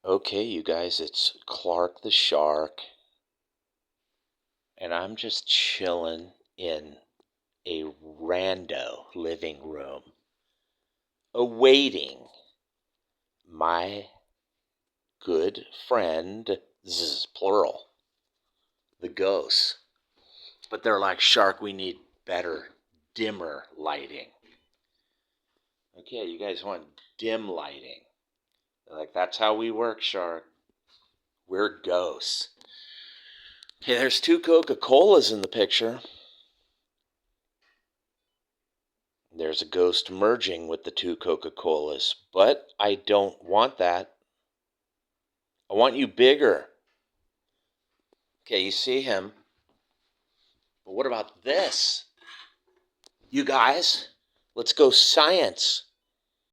Okay, you guys, it's Clark the Shark, and I'm just chilling in a rando living room, awaiting my good friend, plural, the ghosts. But they're like, Shark, we need better, dimmer lighting. Okay, you guys want dim lighting. They're like, that's how we work, Shark. We're ghosts. Okay, there's two Coca-Colas in the picture. There's a ghost merging with the two Coca-Colas, but I don't want that. I want you bigger. Okay, you see him. But what about this? You guys, let's go science.